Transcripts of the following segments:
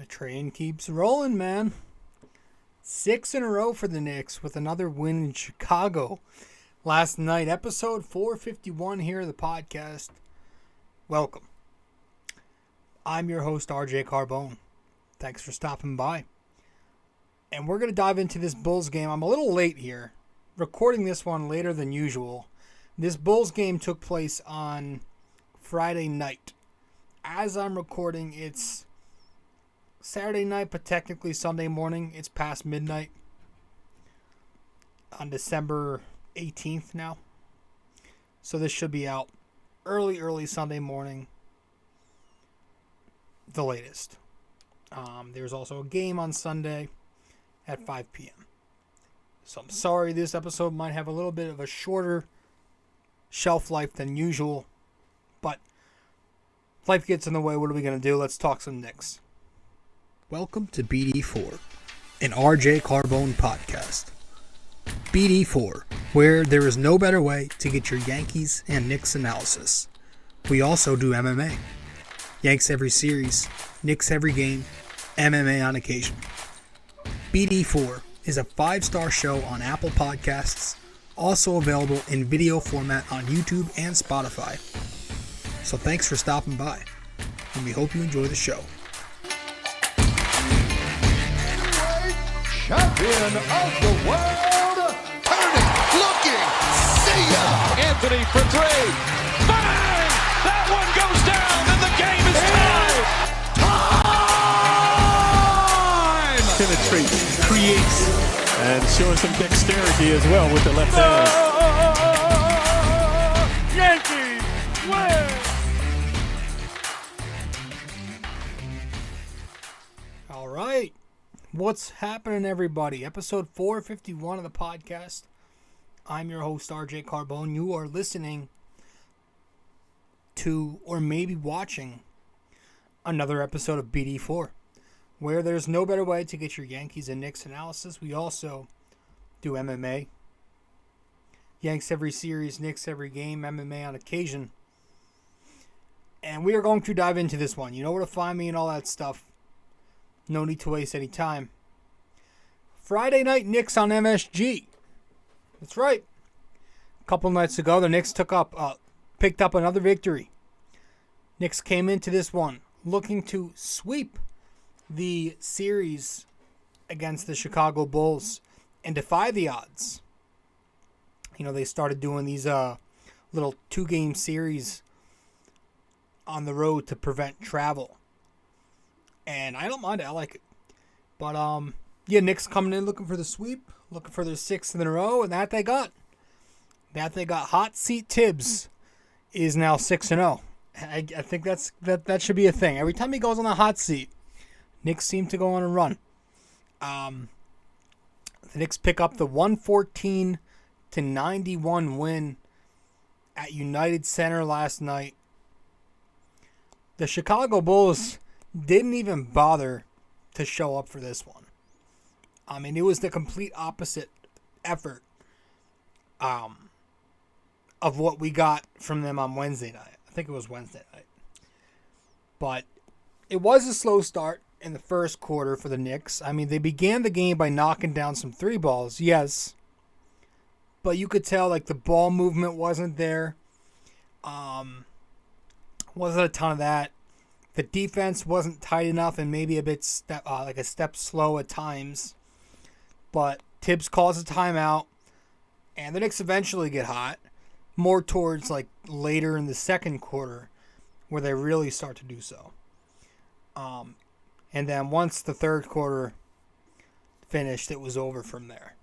The train keeps rolling, man. 6 in a row for the Knicks with another win in Chicago last night. Episode 451 here of the podcast. Welcome. I'm your host, RJ Carbone. Thanks for stopping by. And we're going to dive into this Bulls game. I'm a little late here, recording this one later than usual. This Bulls game took place on Friday night. As I'm recording, it's Saturday night, but technically Sunday morning. It's past midnight on December 18th now. So this should be out early Sunday morning, the latest. There's also a game on Sunday at 5 p.m. So I'm sorry this episode might have a little bit of a shorter shelf life than usual, but life gets in the way. What are we going to do? Let's talk some Knicks. Welcome to BD4, an RJ Carbone podcast. BD4, where there is no better way to get your Yankees and Knicks analysis. We also do MMA. Yanks every series, Knicks every game, MMA on occasion. BD4 is a 5-star show on Apple Podcasts, also available in video format on YouTube and Spotify. So thanks for stopping by, and we hope you enjoy the show. Champion of the world, turning, looking, see ya! Anthony for three, bang! That one goes down, and the game is tied! Time! Penetrates, creates, and showing some dexterity as well with the left hand. Yankees win! All right. What's happening, everybody? Episode 451 of the podcast. I'm your host, RJ Carbone. You are listening to, or maybe watching, another episode of BD4, where there's no better way to get your Yankees and Knicks analysis. We also do MMA. Yanks every series, Knicks every game, MMA on occasion. And we are going to dive into this one. You know where to find me and all that stuff. No need to waste any time. Friday night Knicks on MSG. That's right. A couple nights ago, the Knicks picked up another victory. Knicks came into this one looking to sweep the series against the Chicago Bulls and defy the odds. You know, they started doing these little 2-game series on the road to prevent travel. And I don't mind it. I like it. But, Knicks coming in looking for the sweep, looking for their 6th in a row, and that they got. Hot Seat Tibbs is now 6-0. I think that should be a thing. Every time he goes on the hot seat, Knicks seem to go on a run. The Knicks pick up the 114-91 win at United Center last night. The Chicago Bulls didn't even bother to show up for this one. I mean, it was the complete opposite effort of what we got from them on Wednesday night. I think it was Wednesday night. But it was a slow start in the first quarter for the Knicks. I mean, they began the game by knocking down some 3 balls, yes. But you could tell, like, the ball movement wasn't there. Wasn't a ton of that. The defense wasn't tight enough and maybe a bit a step slow at times. But Tibbs calls a timeout, and the Knicks eventually get hot, more towards like later in the second quarter, where they really start to do so. And then once the third quarter finished, it was over from there.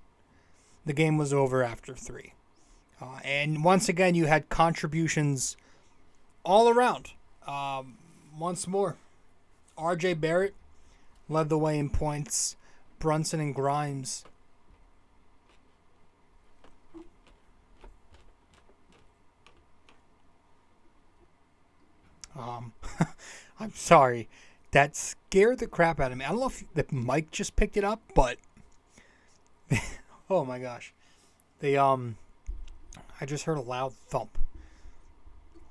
The game was over after 3. And once again, you had contributions all around. Once more, R.J. Barrett led the way in points. Brunson and Grimes. I'm sorry. That scared the crap out of me. I don't know if the mic just picked it up, but oh my gosh. I just heard a loud thump.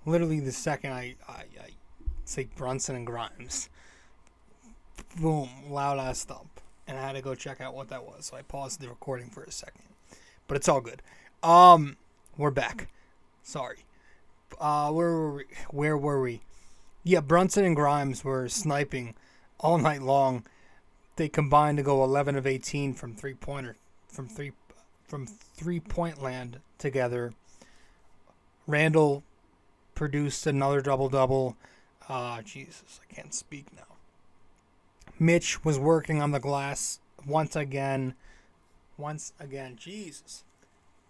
Literally the second I say Brunson and Grimes. boom, loud ass thump. And I had to go check out what that was. So I paused the recording for a second. But it's all good. We're back. Sorry. Where were we? Yeah, Brunson and Grimes were sniping all night long. They combined to go 11 of 18 from three-point land together. Randle produced another double-double. Jesus, I can't speak now. Mitch was working on the glass once again. Jesus.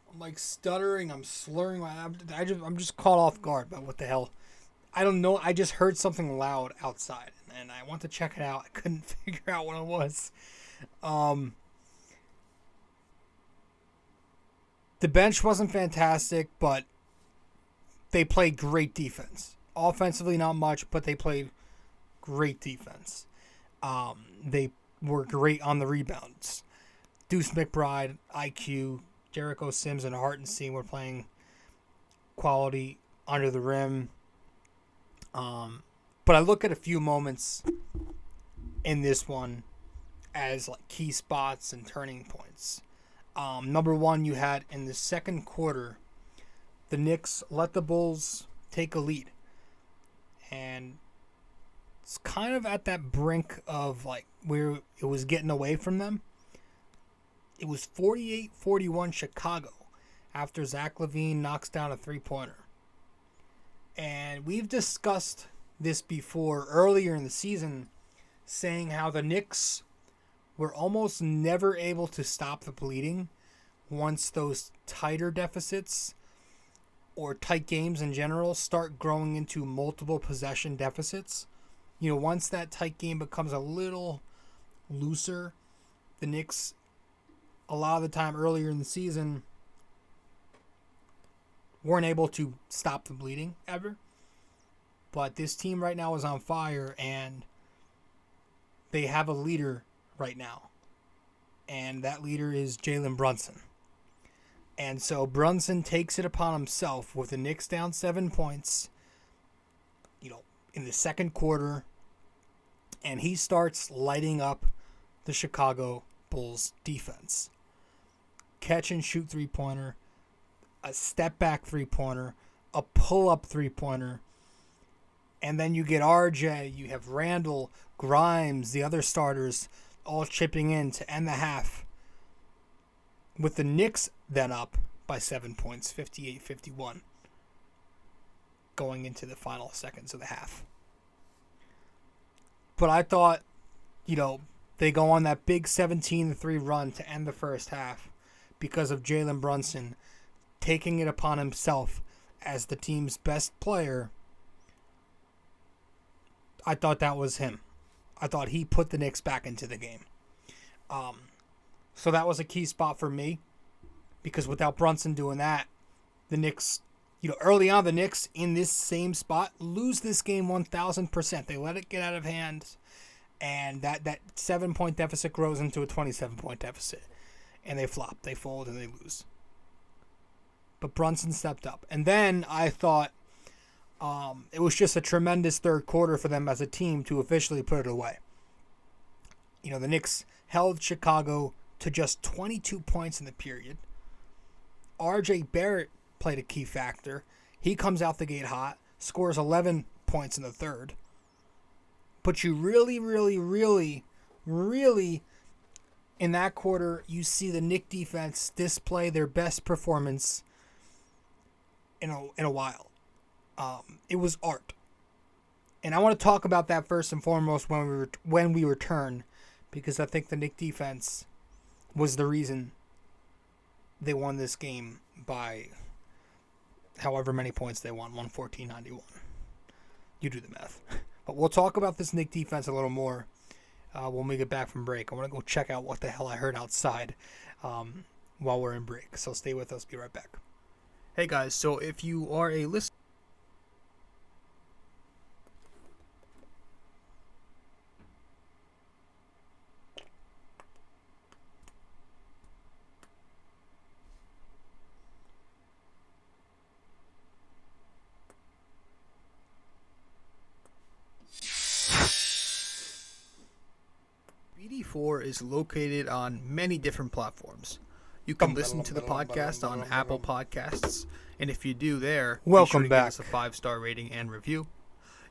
I'm like stuttering. I'm slurring. I'm just caught off guard by what the hell. I don't know. I just heard something loud outside, and I went to check it out. I couldn't figure out what it was. The bench wasn't fantastic, but they played great defense. Offensively, not much, but they played great defense. They were great on the rebounds. Deuce McBride, IQ, Jericho Sims, and Hartenstein were playing quality under the rim. But I look at a few moments in this one as like key spots and turning points. Number one, you had in the second quarter, the Knicks let the Bulls take a lead. And it's kind of at that brink of like where it was getting away from them. It was 48-41 Chicago after Zach LaVine knocks down a three-pointer. And we've discussed this before earlier in the season, saying how the Knicks were almost never able to stop the bleeding once those tighter deficits or tight games in general start growing into multiple possession deficits. You know, once that tight game becomes a little looser, the Knicks, a lot of the time earlier in the season, weren't able to stop the bleeding ever. But this team right now is on fire, and they have a leader right now. And that leader is Jalen Brunson. And so Brunson takes it upon himself with the Knicks down 7 points, in the second quarter, and he starts lighting up the Chicago Bulls defense. Catch and shoot three-pointer, a step back three-pointer, a pull-up three-pointer, and then you get RJ, you have Randle, Grimes, the other starters all chipping in to end the half. With the Knicks then up by 7 points, 58-51, going into the final seconds of the half. But I thought, they go on that big 17-3 run to end the first half because of Jalen Brunson taking it upon himself as the team's best player. I thought that was him. I thought he put the Knicks back into the game. So that was a key spot for me, because without Brunson doing that, the Knicks, early on, the Knicks in this same spot lose this game 1,000%. They let it get out of hand, and that 7-point deficit grows into a 27-point deficit, and they flop, they fold, and they lose. But Brunson stepped up, and then I thought it was just a tremendous third quarter for them as a team to officially put it away. The Knicks held Chicago to just 22 points in the period. RJ Barrett played a key factor. He comes out the gate hot, scores 11 points in the third. But you really, really, really, really, in that quarter, you see the Knicks defense display their best performance in a while. It was art. And I want to talk about that first and foremost when we return, because I think the Knicks defense was the reason they won this game by however many points they won, 114-91. You do the math. But we'll talk about this Knicks defense a little more when we get back from break. I want to go check out what the hell I heard outside while we're in break. So stay with us. Be right back. Hey guys, so if you are a listener, BD4 is located on many different platforms. You can listen to the podcast on Apple Podcasts, and if you do there, Welcome be sure to back. give us a 5-star rating and review.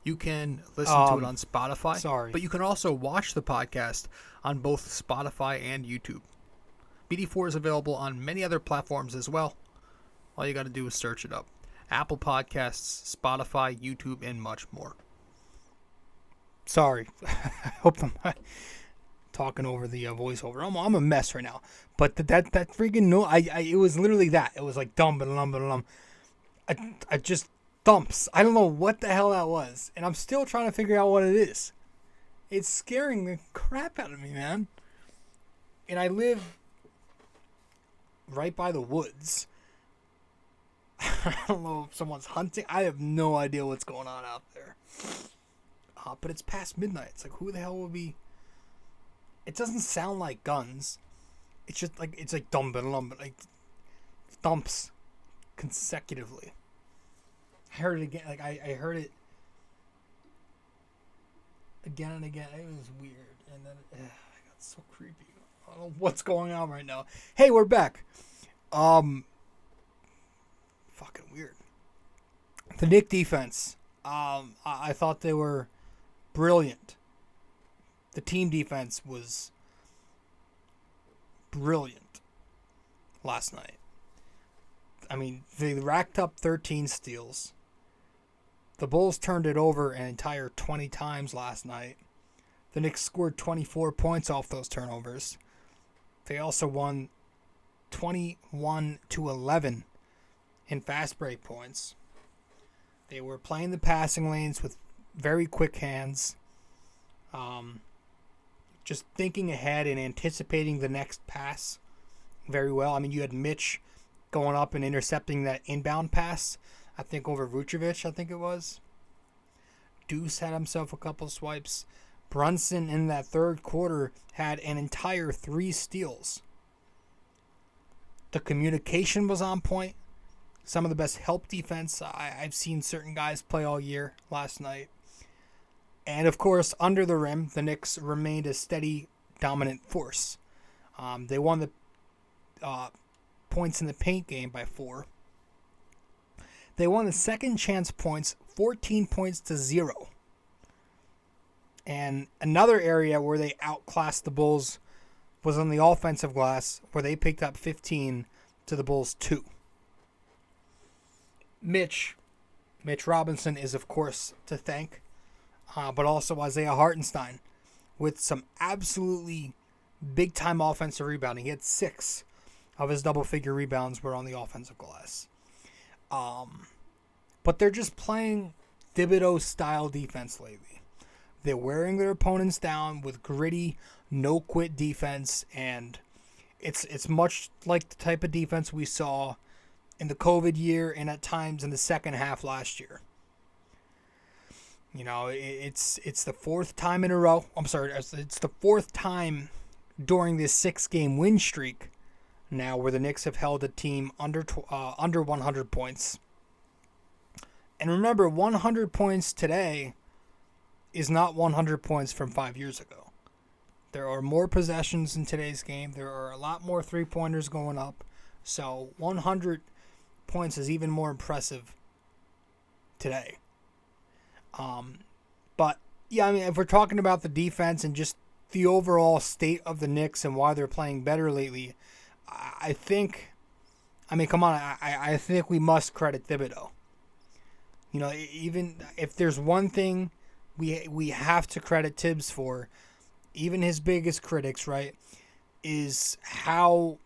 You can listen to it on Spotify, sorry. but you can also watch the podcast on both Spotify and YouTube. BD4 is available on many other platforms as well. All you got to do is search it up. Apple Podcasts, Spotify, YouTube, and much more. Sorry. I hope I'm not talking over the voiceover. I'm a mess right now. But that freaking no, it was literally that. It was like dum ba dum ba dum. I just thumps. I don't know what the hell that was, and I'm still trying to figure out what it is. It's scaring the crap out of me, man. And I live right by the woods. I don't know if someone's hunting. I have no idea what's going on out there. But it's past midnight. It's like, who the hell will be... It doesn't sound like guns. It's just like, it's like dum dum, like thumps consecutively. I heard it again. Like I heard it again and again. It was weird, and then I got so creepy. I don't know what's going on right now. Hey, we're back. Fucking weird. The Knicks defense. I thought they were brilliant. The team defense was brilliant last night. I mean, they racked up 13 steals. The Bulls turned it over an entire 20 times last night. The Knicks scored 24 points off those turnovers. They also won 21-11 in fast break points. They were playing the passing lanes with very quick hands. Just thinking ahead and anticipating the next pass very well. I mean, you had Mitch going up and intercepting that inbound pass, I think over Vucevic, I think it was. Deuce had himself a couple swipes. Brunson in that third quarter had an entire 3 steals. The communication was on point. Some of the best help defense I've seen certain guys play all year last night. And, of course, under the rim, the Knicks remained a steady, dominant force. They won the points in the paint game by 4. They won the second chance points 14 points to 0. And another area where they outclassed the Bulls was on the offensive glass, where they picked up 15 to the Bulls 2. Mitch Robinson is, of course, to thank. But also Isaiah Hartenstein with some absolutely big-time offensive rebounding. He had 6 of his double-figure rebounds were on the offensive glass. But they're just playing Thibodeau-style defense lately. They're wearing their opponents down with gritty, no-quit defense, and it's much like the type of defense we saw in the COVID year and at times in the second half last year. You know, it's the 4th time in a row. It's the 4th time during this 6-game win streak now where the Knicks have held a team under 100 points. And remember, 100 points today is not 100 points from 5 years ago. There are more possessions in today's game. There are a lot more three-pointers going up. So 100 points is even more impressive today. But, yeah, I mean, if we're talking about the defense and just the overall state of the Knicks and why they're playing better lately, I think we must credit Thibodeau. You know, even if there's one thing we have to credit Tibbs for, even his biggest critics, right, is how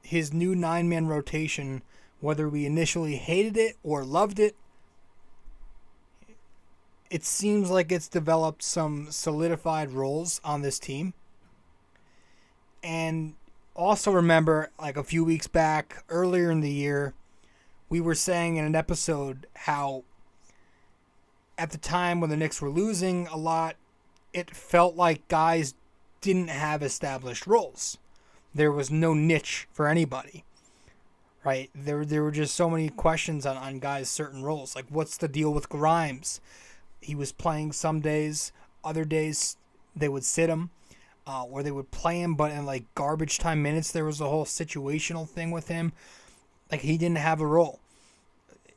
his new 9-man rotation, whether we initially hated it or loved it, it seems like it's developed some solidified roles on this team. And also remember, like a few weeks back, earlier in the year, we were saying in an episode how at the time when the Knicks were losing a lot, it felt like guys didn't have established roles. There was no niche for anybody, right? There were just so many questions on guys' certain roles. Like, what's the deal with Grimes? He was playing some days, other days they would sit him. where they would play him, but in like garbage time minutes, there was a whole situational thing with him. Like, he didn't have a role.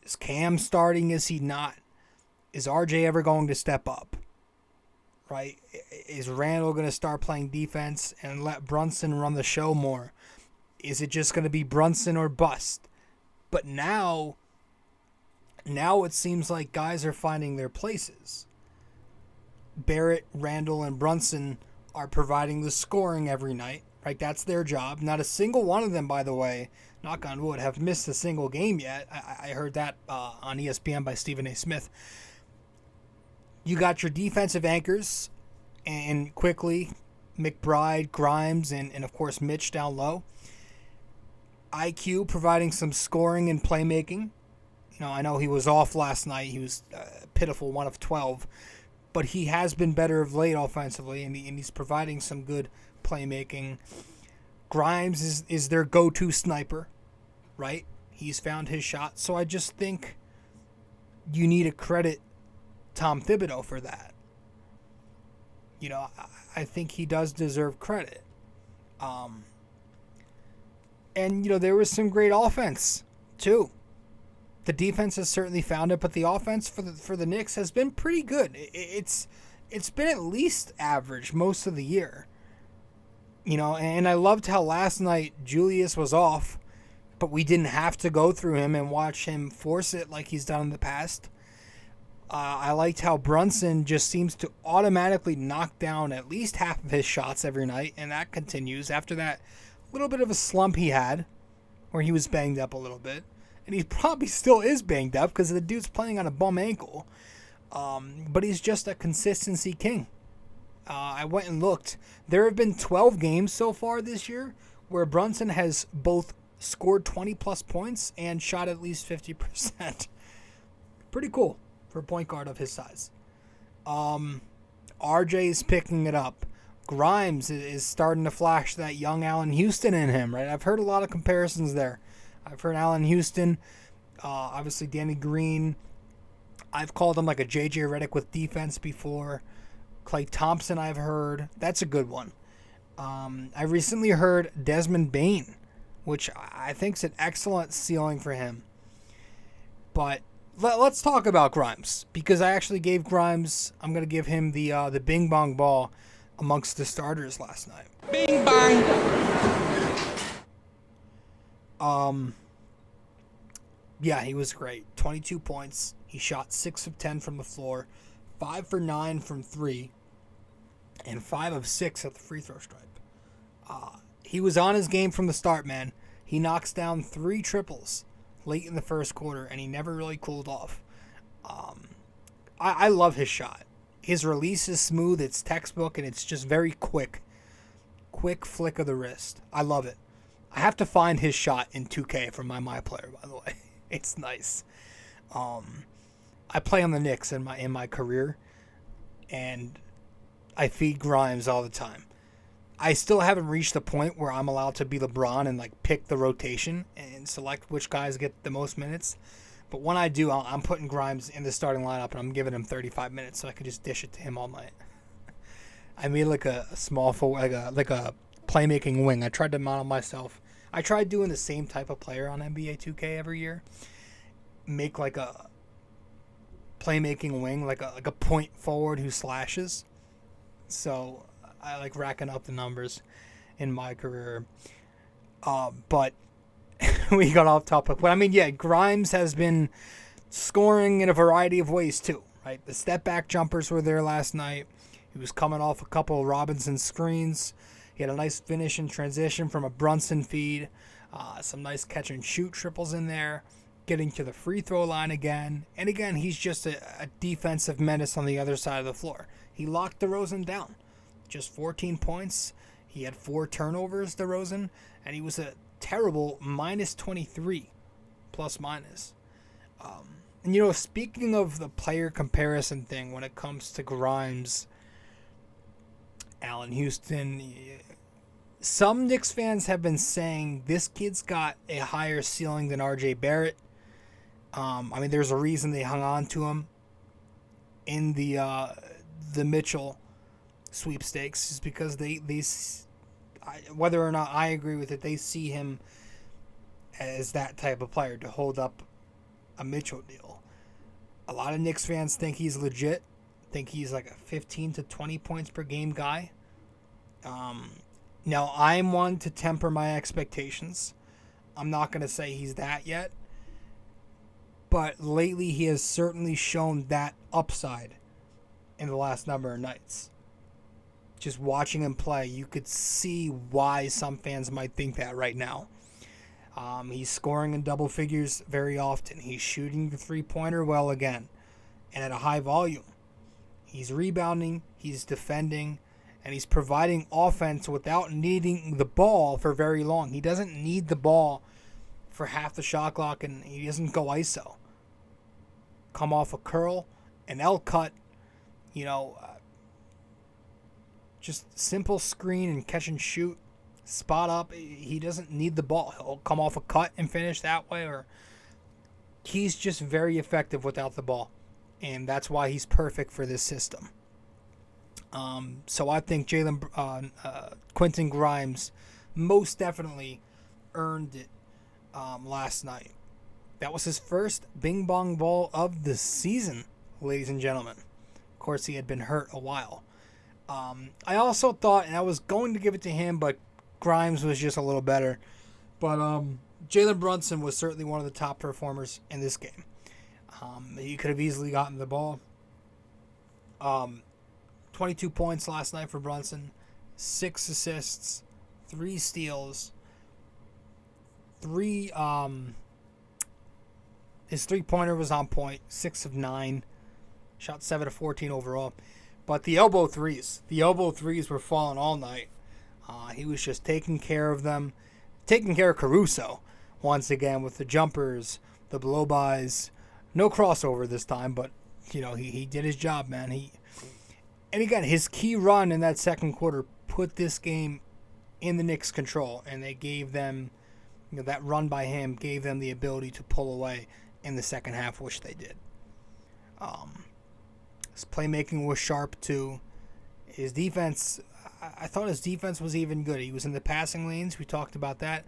Is Cam starting? Is he not? Is RJ ever going to step up? Right? Is Randle going to start playing defense and let Brunson run the show more? Is it just going to be Brunson or bust? But now it seems like guys are finding their places. Barrett, Randle, and Brunson are providing the scoring every night. Right? That's their job. Not a single one of them, by the way, knock on wood, have missed a single game yet. I heard that on ESPN by Stephen A. Smith. You got your defensive anchors, and quickly, McBride, Grimes, and of course Mitch down low. IQ providing some scoring and playmaking. I know he was off last night. He was pitiful, 1 of 12. But he has been better of late offensively, and he's providing some good playmaking. Grimes is their go-to sniper, right? He's found his shot. So I just think you need to credit Tom Thibodeau for that. I think he does deserve credit. And there was some great offense, too. The defense has certainly found it, but the offense for the Knicks has been pretty good. It's been at least average most of the year. And I loved how last night Julius was off, but we didn't have to go through him and watch him force it like he's done in the past. I liked how Brunson just seems to automatically knock down at least half of his shots every night, and that continues after that little bit of a slump he had where he was banged up a little bit. And he probably still is banged up because the dude's playing on a bum ankle. But he's just a consistency king. I went and looked. There have been 12 games so far this year where Brunson has both scored 20-plus points and shot at least 50%. Pretty cool for a point guard of his size. RJ is picking it up. Grimes is starting to flash that young Allen Houston in him, right? I've heard a lot of comparisons there. I've heard Allen Houston, obviously Danny Green. I've called him like a J.J. Redick with defense before. Klay Thompson I've heard. That's a good one. I recently heard Desmond Bane, which I think is an excellent ceiling for him. But let's talk about Grimes, because I actually gave Grimes, I'm going to give him the bing bong ball amongst the starters last night. Bing bang. Yeah, he was great. 22 points. He shot 6 of 10 from the floor, 5 for 9 from 3, and 5 of 6 at the free throw stripe. He was on his game from the start, man. He knocks down 3 triples late in the first quarter, and he never really cooled off. I love his shot. His release is smooth, it's textbook, and it's just very quick. Quick flick of the wrist. I love it. I have to find his shot in 2K from my player, by the way. It's nice. I play on the Knicks in my career, and I feed Grimes all the time. I still haven't reached the point where I'm allowed to be LeBron and like pick the rotation and select which guys get the most minutes. But when I do, I'm putting Grimes in the starting lineup, and I'm giving him 35 minutes so I can just dish it to him all night. I made like a small forward, like a playmaking wing. I tried to model myself. I tried doing the same type of player on NBA 2K every year. Make like a playmaking wing, like a point forward who slashes. So I like racking up the numbers in my career. But we got off topic. But I mean, yeah, Grimes has been scoring in a variety of ways too, right? The step back jumpers were there last night. He was coming off a couple of Robinson screens. He had a nice finish in transition from a Brunson feed. Some nice catch and shoot triples in there. Getting to the free throw line again. And again, he's just a defensive menace on the other side of the floor. He locked DeRozan down. Just 14 points. He had 4 turnovers, DeRozan. And he was a terrible minus 23, plus minus. And, speaking of the player comparison thing when it comes to Grimes, Allen Houston, some Knicks fans have been saying this kid's got a higher ceiling than RJ Barrett. I mean, there's a reason they hung on to him in the Mitchell sweepstakes is because whether or not I agree with it, they see him as that type of player to hold up a Mitchell deal. A lot of Knicks fans think he's legit, think he's like a 15 to 20 points per game guy. Now, I'm one to temper my expectations. I'm not going to say he's that yet. But lately, he has certainly shown that upside in the last number of nights. Just watching him play, you could see why some fans might think that right now. He's scoring in double figures very often. He's shooting the three-pointer well again, and at a high volume. He's rebounding, he's defending, and he's providing offense without needing the ball for very long. He doesn't need the ball for half the shot clock, and he doesn't go ISO. Come off a curl, an L cut, just simple screen and catch and shoot, spot up. He doesn't need the ball. He'll come off a cut and finish that way, or he's just very effective without the ball, and that's why he's perfect for this system. So I think Quentin Grimes most definitely earned it last night. That was his first Bing Bong ball of the season, ladies and gentlemen. Of course, he had been hurt a while. I also thought, and I was going to give it to him, but Grimes was just a little better. But Jalen Brunson was certainly one of the top performers in this game. He could have easily gotten the ball. 22 points last night for Brunson, 6 assists, 3 steals, 3 his three-pointer was on point, 6 of 9, shot 7 of 14 overall. But the elbow threes were falling all night. He was just taking care of them, taking care of Caruso once again with the jumpers, the blow-bys. No crossover this time, but he did his job, man. And again, his key run in that second quarter put this game in the Knicks' control, and they gave them, that run by him gave them the ability to pull away in the second half, which they did. His playmaking was sharp too. His defense, I thought his defense was even good. He was in the passing lanes. We talked about that.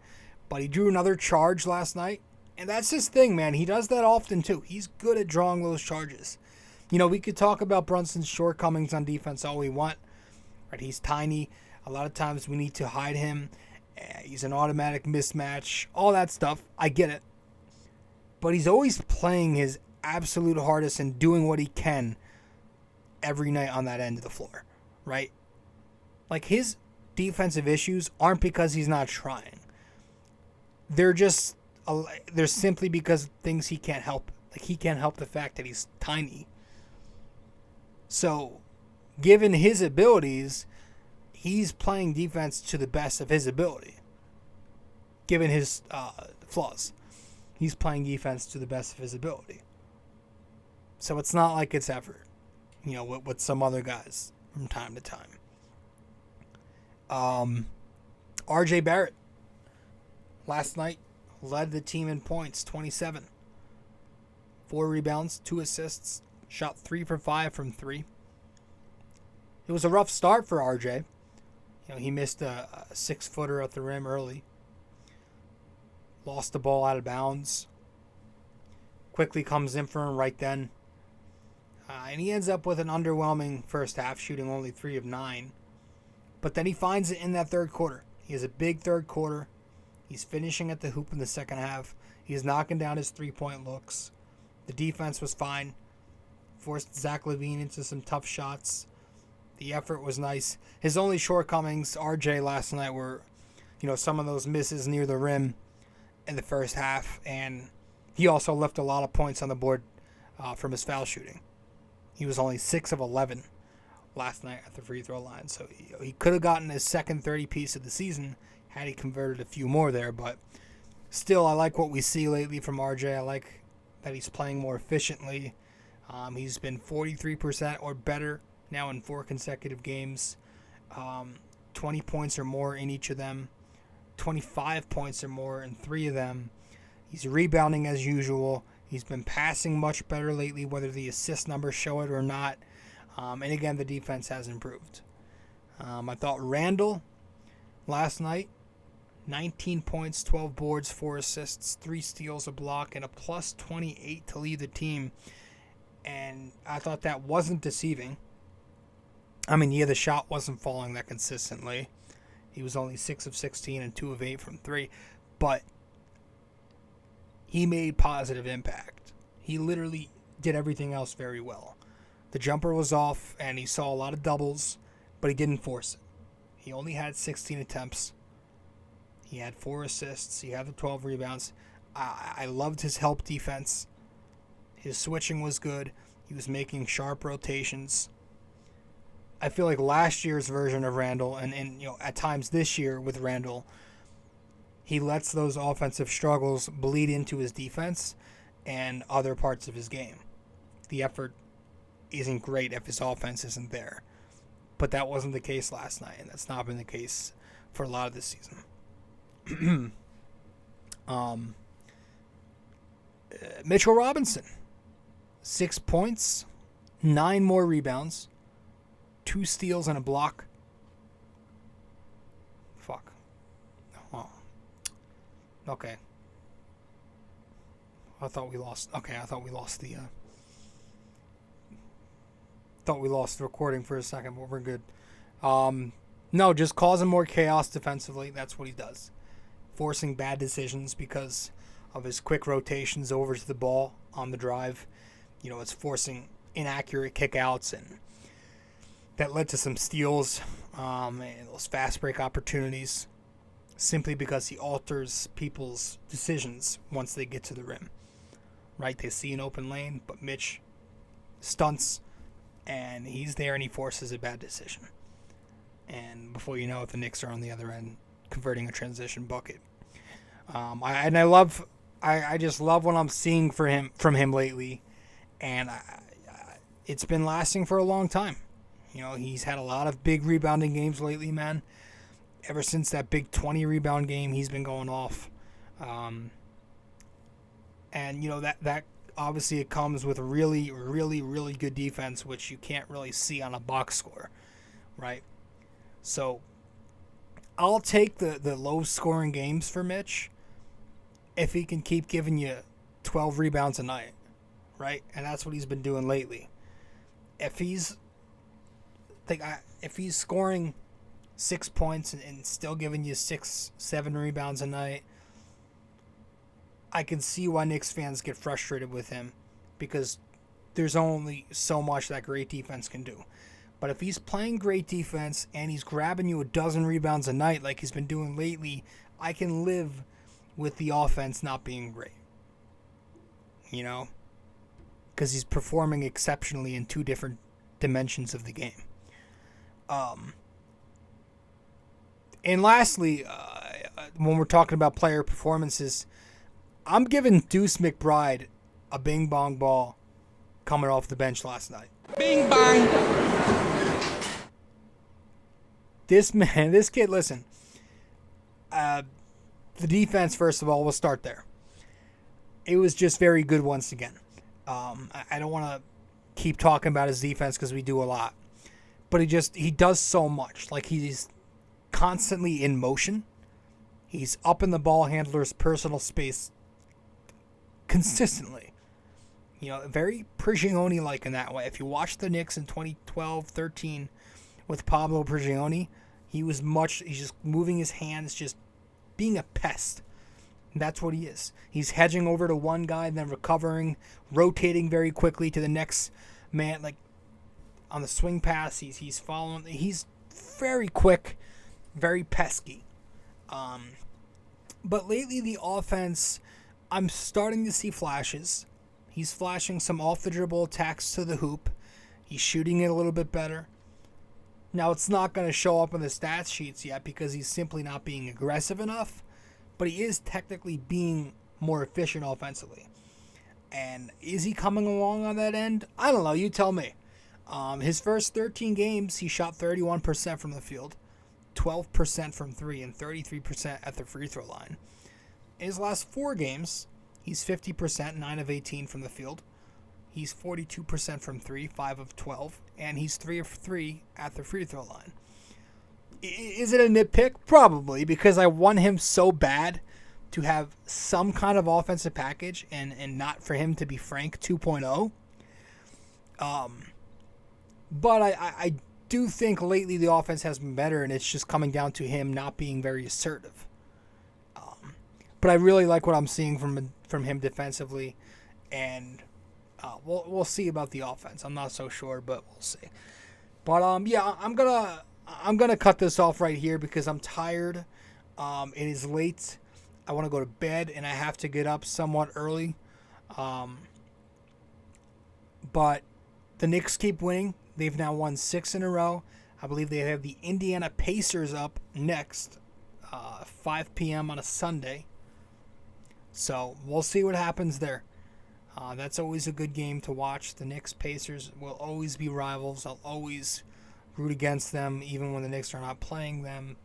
But he drew another charge last night. And that's his thing, man. He does that often too. He's good at drawing those charges. We could talk about Brunson's shortcomings on defense all we want. Right? He's tiny. A lot of times we need to hide him. He's an automatic mismatch. All that stuff. I get it. But he's always playing his absolute hardest and doing what he can every night on that end of the floor. Right? Like, his defensive issues aren't because he's not trying. They're simply because of things he can't help. Like, he can't help the fact that he's tiny. So, given his abilities, he's playing defense to the best of his ability. Given his flaws, he's playing defense to the best of his ability. So it's not like it's effort, with some other guys from time to time. R.J. Barrett, last night, led the team in points, 27. 4 rebounds, 2 assists, shot 3 for 5 from 3. It was a rough start for RJ. He missed a 6-footer at the rim early. Lost the ball out of bounds. Quickly comes in for him right then. And he ends up with an underwhelming first half, shooting only 3 of 9. But then he finds it in that third quarter. He has a big third quarter. He's finishing at the hoop in the second half. He's knocking down his three-point looks. The defense was fine. Forced Zach LaVine into some tough shots. The effort was nice. His only shortcomings, RJ, last night were, some of those misses near the rim in the first half. And he also left a lot of points on the board from his foul shooting. He was only 6 of 11 last night at the free throw line. So he could have gotten his second 30-piece of the season had he converted a few more there. But still, I like what we see lately from RJ. I like that he's playing more efficiently. He's been 43% or better now in 4 consecutive games. 20 points or more in each of them. 25 points or more in 3 of them. He's rebounding as usual. He's been passing much better lately, whether the assist numbers show it or not. And again, the defense has improved. I thought Randle last night, 19 points, 12 boards, 4 assists, 3 steals, a block, and a plus 28 to lead the team. And I thought that wasn't deceiving. I mean, yeah, the shot wasn't falling that consistently. He was only 6 of 16 and 2 of 8 from 3. But he made positive impact. He literally did everything else very well. The jumper was off, and he saw a lot of doubles, but he didn't force it. He only had 16 attempts. He had 4 assists. He had the 12 rebounds. I loved his help defense. His switching was good. He was making sharp rotations. I feel like last year's version of Randle, and at times this year with Randle, he lets those offensive struggles bleed into his defense and other parts of his game. The effort isn't great if his offense isn't there. But that wasn't the case last night, and that's not been the case for a lot of this season. Mitchell Robinson, 6 points, 9 more rebounds, 2 steals and a block. Fuck. Oh. Okay. I thought we lost the thought we lost the recording for a second, but we're good. No, just causing more chaos defensively. That's what he does. Forcing bad decisions because of his quick rotations over to the ball on the drive. It's forcing inaccurate kickouts, and that led to some steals and those fast break opportunities simply because he alters people's decisions once they get to the rim. Right? They see an open lane, but Mitch stunts, and he's there and he forces a bad decision. And before you know it, the Knicks are on the other end converting a transition bucket. I just love what I'm seeing from him lately, and it's been lasting for a long time. He's had a lot of big rebounding games lately, man. Ever since that big 20 rebound game, he's been going off. And that obviously it comes with really, really, really good defense, which you can't really see on a box score, right? So I'll take the low-scoring games for Mitch if he can keep giving you 12 rebounds a night, right? And that's what he's been doing lately. If he's scoring 6 points and still giving you 6-7 rebounds a night, I can see why Knicks fans get frustrated with him because there's only so much that great defense can do. But if he's playing great defense and he's grabbing you a dozen rebounds a night like he's been doing lately, I can live with the offense not being great. Because he's performing exceptionally in 2 different dimensions of the game. And lastly, when we're talking about player performances, I'm giving Deuce McBride a bing bong ball coming off the bench last night. Bing bang. This kid, listen. The defense, first of all, we'll start there. It was just very good once again. I don't want to keep talking about his defense because we do a lot. But he does so much. Like, he's constantly in motion. He's up in the ball handler's personal space consistently. Very Prigioni-like in that way. If you watch the Knicks in 2012-13 with Pablo Prigioni, he's just moving his hands, just being a pest. That's what he is. He's hedging over to one guy, then recovering, rotating very quickly to the next man. Like, on the swing pass, he's following. He's very quick, very pesky. But lately, the offense, I'm starting to see flashes. He's flashing some off-the-dribble attacks to the hoop. He's shooting it a little bit better. Now, it's not going to show up in the stats sheets yet because he's simply not being aggressive enough, but he is technically being more efficient offensively. And is he coming along on that end? I don't know. You tell me. His first 13 games, he shot 31% from the field, 12% from 3, and 33% at the free throw line. In his last 4 games, he's 50%, 9 of 18 from the field. He's 42% from 3, 5 of 12, and he's 3 of 3 at the free throw line. Is it a nitpick? Probably, because I want him so bad to have some kind of offensive package and not for him to be Frank 2.0. But I do think lately the offense has been better, and it's just coming down to him not being very assertive. But I really like what I'm seeing from him defensively, and we'll see about the offense. I'm not so sure, but we'll see. But yeah, I'm gonna cut this off right here because I'm tired. It is late. I want to go to bed, and I have to get up somewhat early. But the Knicks keep winning. They've now won 6 in a row. I believe they have the Indiana Pacers up next, 5 p.m. on a Sunday. So we'll see what happens there. That's always a good game to watch. The Knicks Pacers will always be rivals. I'll always root against them, even when the Knicks are not playing them.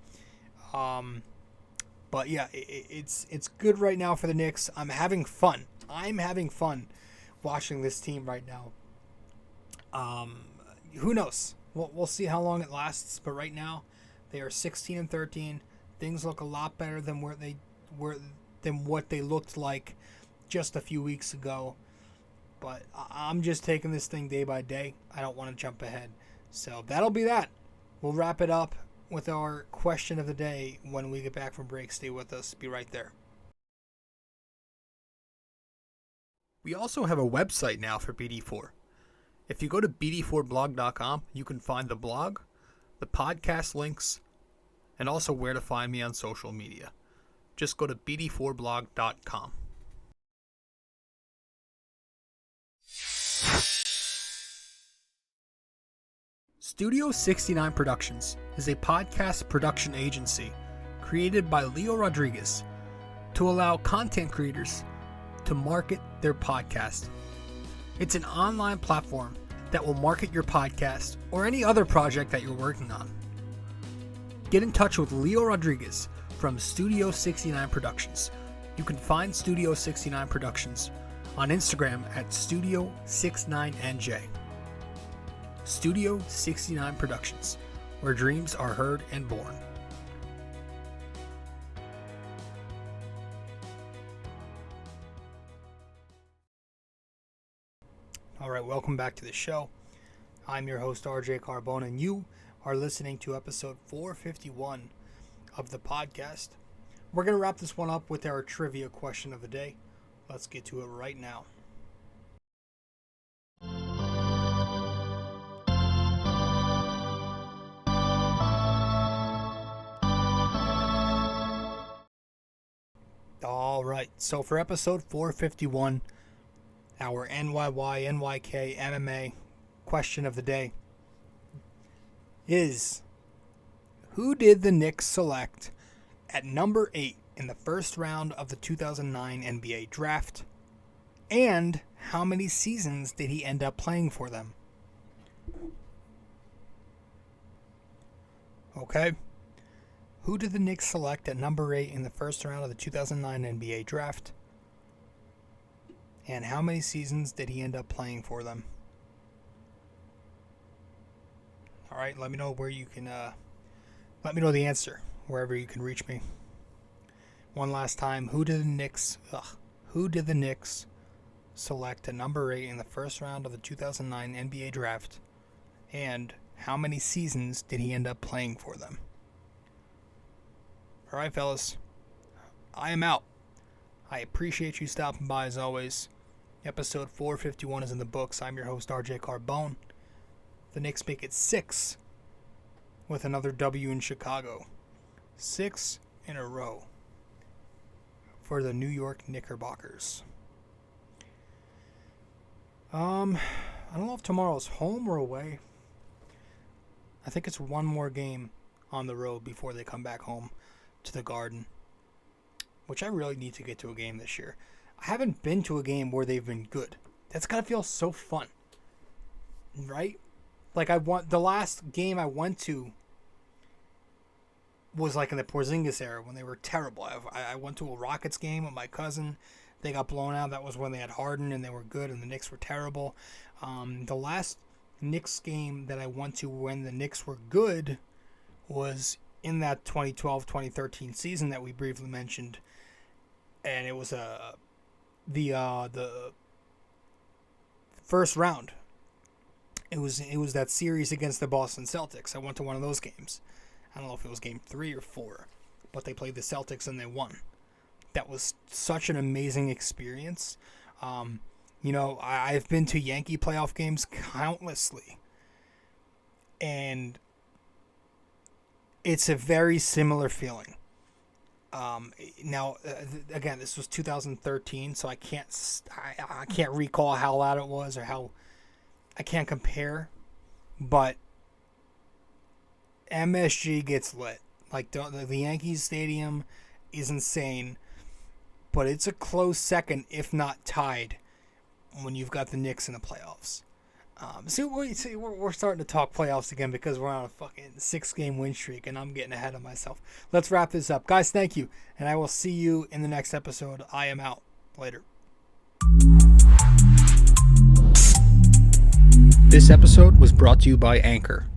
But yeah, it's good right now for the Knicks. I'm having fun. Watching this team right now. Who knows? We'll see how long it lasts. But right now, they are 16-13. Things look a lot better than what they looked like just a few weeks ago. But I'm just taking this thing day by day. I don't want to jump ahead. So that'll be that. We'll wrap it up with our question of the day when we get back from break. Stay with us. Be right there. We also have a website now for BD4. If you go to BD4blog.com, you can find the blog, the podcast links, and also where to find me on social media. Just go to BD4blog.com. Studio 69 Productions is a podcast production agency created by Leo Rodriguez to allow content creators to market their podcast. It's an online platform that will market your podcast or any other project that you're working on. Get in touch with Leo Rodriguez from Studio 69 Productions. You can find Studio 69 Productions on Instagram at Studio69NJ. Studio 69 Productions, where dreams are heard and born. All right, welcome back to the show. I'm your host, RJ Carbone, and you are listening to episode 451 of the podcast. We're going to wrap this one up with our trivia question of the day. Let's get to it right now. All right, so for episode 451, our NYY-NYK-MMA question of the day is, who did the Knicks select at number 8 in the first round of the 2009 NBA draft? And how many seasons did he end up playing for them? Okay. Who did the Knicks select at number 8 in the first round of the 2009 NBA draft? And how many seasons did he end up playing for them? All right, let me know where you can, let me know the answer wherever you can reach me. One last time, who did the Knicks select at number 8 in the first round of the 2009 NBA draft? And how many seasons did he end up playing for them? All right, fellas, I am out. I appreciate you stopping by as always. Episode 451 is in the books. I'm your host, RJ Carbone. The Knicks make it 6 with another W in Chicago. 6 in a row for the New York Knickerbockers. I don't know if tomorrow's home or away. I think it's one more game on the road before they come back home to the Garden, which I really need to get to a game this year. I haven't been to a game where they've been good. That's gotta feel so fun, right? Like the last game I went to was like in the Porzingis era when they were terrible. I went to a Rockets game with my cousin. They got blown out. That was when they had Harden and they were good, and the Knicks were terrible. The last Knicks game that I went to when the Knicks were good was in that 2012-2013 season that we briefly mentioned, and it was the first round. It was that series against the Boston Celtics. I went to one of those games. I don't know if it was game 3 or 4, but they played the Celtics and they won. That was such an amazing experience. I've been to Yankee playoff games countlessly, and it's a very similar feeling. Again, this was 2013, so I can't recall how loud it was or how I can't compare, but MSG gets lit. Like the Yankees Stadium is insane, but it's a close second, if not tied, when you've got the Knicks in the playoffs. We're starting to talk playoffs again because we're on a fucking 6-game win streak, and I'm getting ahead of myself. Let's wrap this up. Guys, thank you, and I will see you in the next episode. I am out. Later. This episode was brought to you by Anchor.